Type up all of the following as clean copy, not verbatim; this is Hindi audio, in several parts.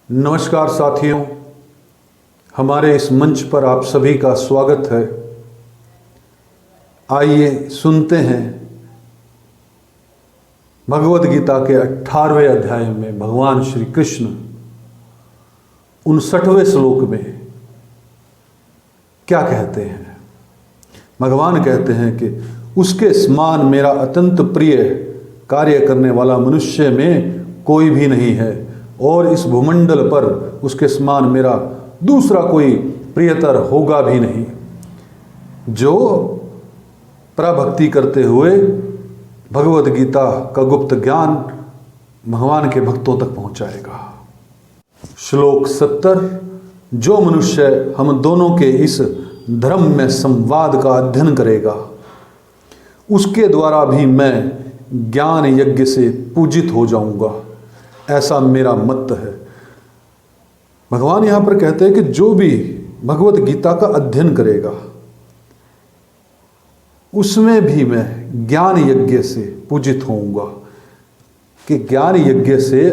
नमस्कार साथियों, हमारे इस मंच पर आप सभी का स्वागत है। आइए सुनते हैं भगवद गीता के 18वें अध्याय में भगवान श्री कृष्ण 59वें श्लोक में क्या कहते हैं। भगवान कहते हैं कि उसके समान मेरा अत्यंत प्रिय कार्य करने वाला मनुष्य में कोई भी नहीं है और इस भूमंडल पर उसके समान मेरा दूसरा कोई प्रियतर होगा भी नहीं, जो पराभक्ति करते हुए भगवद गीता का गुप्त ज्ञान भगवान के भक्तों तक पहुंचाएगा। श्लोक 70। जो मनुष्य हम दोनों के इस धर्म में संवाद का अध्ययन करेगा, उसके द्वारा भी मैं ज्ञान यज्ञ से पूजित हो जाऊंगा, ऐसा मेरा मत है। भगवान यहाँ पर कहते हैं कि जो भी भगवद गीता का अध्ययन करेगा, उसमें भी मैं ज्ञान यज्ञ से पूजित होऊंगा। कि ज्ञान यज्ञ से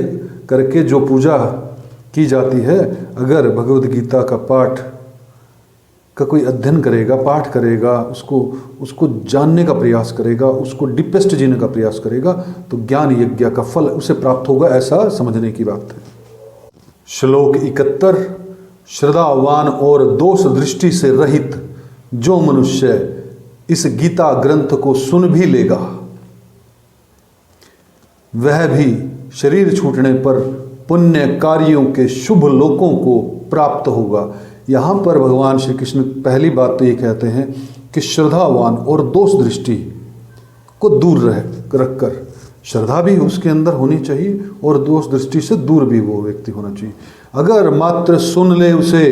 करके जो पूजा की जाती है, अगर भगवद गीता का पाठ का कोई अध्ययन करेगा, पाठ करेगा, उसको जानने का प्रयास करेगा, उसको डीपेस्ट जीने का प्रयास करेगा, तो ज्ञान यज्ञ का फल उसे प्राप्त होगा, ऐसा समझने की बात है। श्लोक 71। श्रद्धावान और दोष दृष्टि से रहित जो मनुष्य इस गीता ग्रंथ को सुन भी लेगा, वह भी शरीर छूटने पर पुण्य कार्यों के शुभ लोकों को प्राप्त होगा। यहाँ पर भगवान श्री कृष्ण पहली बात तो ये कहते हैं कि श्रद्धावान और दोष दृष्टि को दूर रखकर, श्रद्धा भी उसके अंदर होनी चाहिए और दोष दृष्टि से दूर भी वो व्यक्ति होना चाहिए। अगर मात्र सुन ले उसे,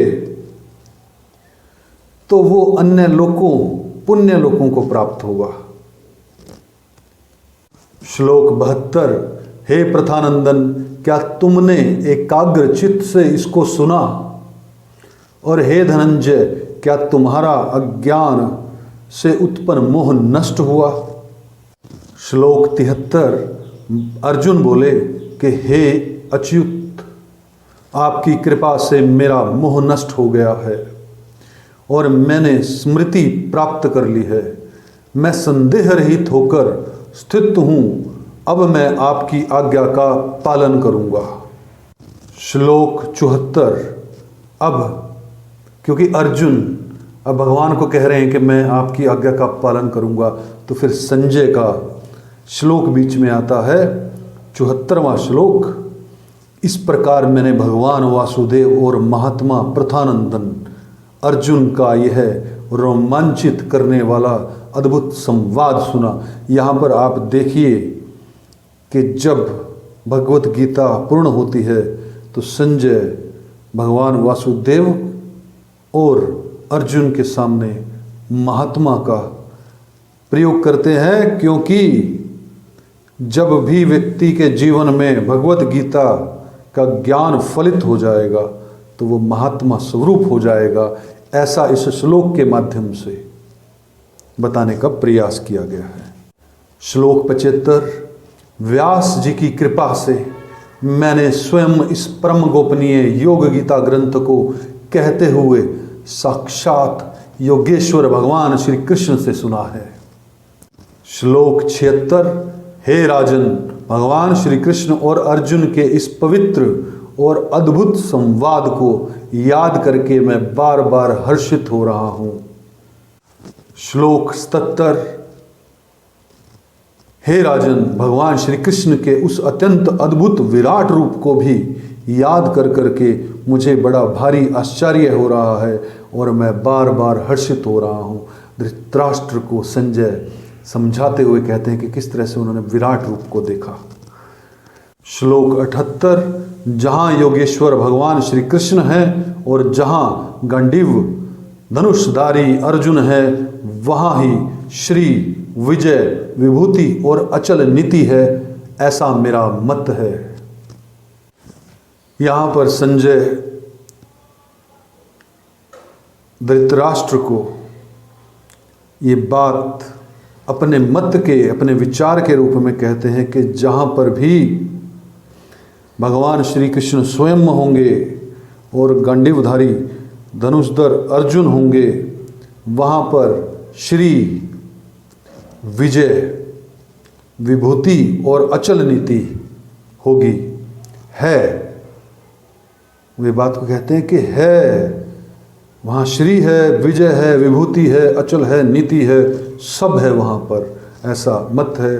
तो वो अन्य लोकों, पुण्य लोकों को प्राप्त होगा। श्लोक 72। हे प्रथानंदन, क्या तुमने एकाग्र चित्त से इसको सुना? और हे धनंजय, क्या तुम्हारा अज्ञान से उत्पन्न मोह नष्ट हुआ? श्लोक 73। अर्जुन बोले कि हे अच्युत, आपकी कृपा से मेरा मोह नष्ट हो गया है और मैंने स्मृति प्राप्त कर ली है। मैं संदेह रहित होकर स्थित हूँ, अब मैं आपकी आज्ञा का पालन करूँगा। श्लोक 74। अब क्योंकि अर्जुन अब भगवान को कह रहे हैं कि मैं आपकी आज्ञा का पालन करूंगा, तो फिर संजय का श्लोक बीच में आता है, 74वां श्लोक। इस प्रकार मैंने भगवान वासुदेव और महात्मा प्रथानंदन अर्जुन का यह रोमांचित करने वाला अद्भुत संवाद सुना। यहाँ पर आप देखिए कि जब भगवत गीता पूर्ण होती है तो संजय भगवान वासुदेव और अर्जुन के सामने महात्मा का प्रयोग करते हैं, क्योंकि जब भी व्यक्ति के जीवन में भगवत गीता का ज्ञान फलित हो जाएगा तो वो महात्मा स्वरूप हो जाएगा। ऐसा इस श्लोक के माध्यम से बताने का प्रयास किया गया है। श्लोक 75। व्यास जी की कृपा से मैंने स्वयं इस परम गोपनीय योग गीता ग्रंथ को कहते हुए साक्षात योगेश्वर भगवान श्री कृष्ण से सुना है। श्लोक 76। हे राजन, भगवान श्री कृष्ण और अर्जुन के इस पवित्र और अद्भुत संवाद को याद करके मैं बार बार हर्षित हो रहा हूं। श्लोक 77। हे राजन, भगवान श्री कृष्ण के उस अत्यंत अद्भुत विराट रूप को भी याद कर करके मुझे बड़ा भारी आश्चर्य हो रहा है और मैं बार बार हर्षित हो रहा हूँ। धृतराष्ट्र को संजय समझाते हुए कहते हैं कि किस तरह से उन्होंने विराट रूप को देखा। श्लोक 78। जहाँ योगेश्वर भगवान श्री कृष्ण हैं और जहाँ गांडीव धनुषधारी अर्जुन है, वहाँ ही श्री विजय विभूति और अचल नीति है, ऐसा मेरा मत है। यहाँ पर संजय धृतराष्ट्र को ये बात अपने मत के, अपने विचार के रूप में कहते हैं कि जहाँ पर भी भगवान श्री कृष्ण स्वयं होंगे और गांडीवधारी धनुषधर अर्जुन होंगे। वहाँ पर श्री, विजय, विभूति और अचल नीति होगी। है, वे बात को कहते हैं कि है, वहाँ श्री है, विजय है, विभूति है, अचल है, नीति है, सब है वहाँ पर, ऐसा मत है।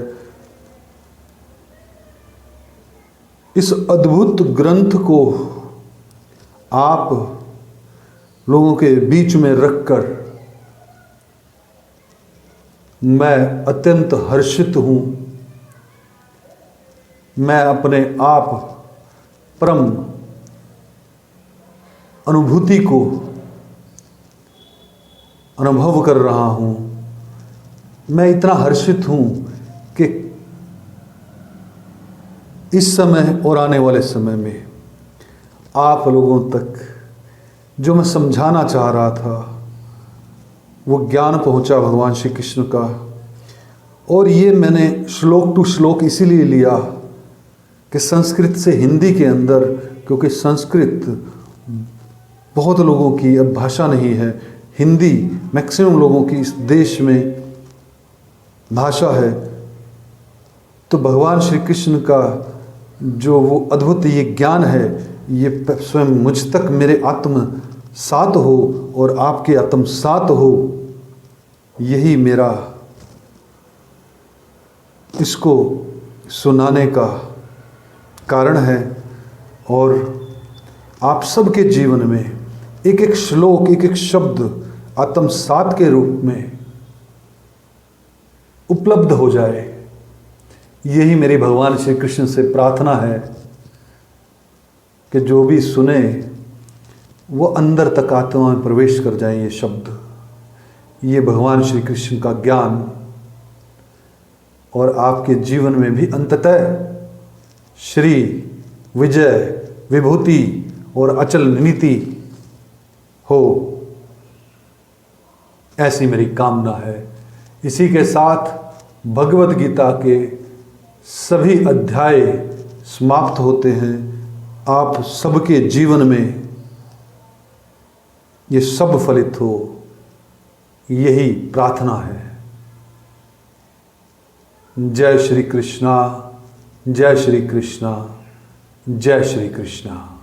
इस अद्भुत ग्रंथ को आप लोगों के बीच में रखकर मैं अत्यंत हर्षित हूँ। मैं अपने आप परम अनुभूति को अनुभव कर रहा हूँ। मैं इतना हर्षित हूँ कि इस समय और आने वाले समय में आप लोगों तक जो मैं समझाना चाह रहा था वो ज्ञान पहुँचा भगवान श्री कृष्ण का। और ये मैंने श्लोक टू श्लोक इसीलिए लिया कि संस्कृत से हिंदी के अंदर, क्योंकि संस्कृत बहुत लोगों की अब भाषा नहीं है, हिंदी मैक्सिमम लोगों की इस देश में भाषा है। तो भगवान श्री कृष्ण का जो वो अद्भुत ये ज्ञान है, ये स्वयं मुझ तक मेरे आत्म सात हो और आपके आत्म सात हो, यही मेरा इसको सुनाने का कारण है। और आप सबके जीवन में एक एक श्लोक, एक एक शब्द आत्मसात के रूप में उपलब्ध हो जाए, यही मेरी भगवान श्री कृष्ण से प्रार्थना है कि जो भी सुने वो अंदर तक आत्मा में प्रवेश कर जाए। ये शब्द, ये भगवान श्री कृष्ण का ज्ञान, और आपके जीवन में भी अंततः श्री, विजय, विभूति और अचल नीति हो, ऐसी मेरी कामना है। इसी के साथ भगवत गीता के सभी अध्याय समाप्त होते हैं। आप सबके जीवन में ये सब फलित हो, यही प्रार्थना है। जय श्री कृष्णा, जय श्री कृष्णा, जय श्री कृष्णा।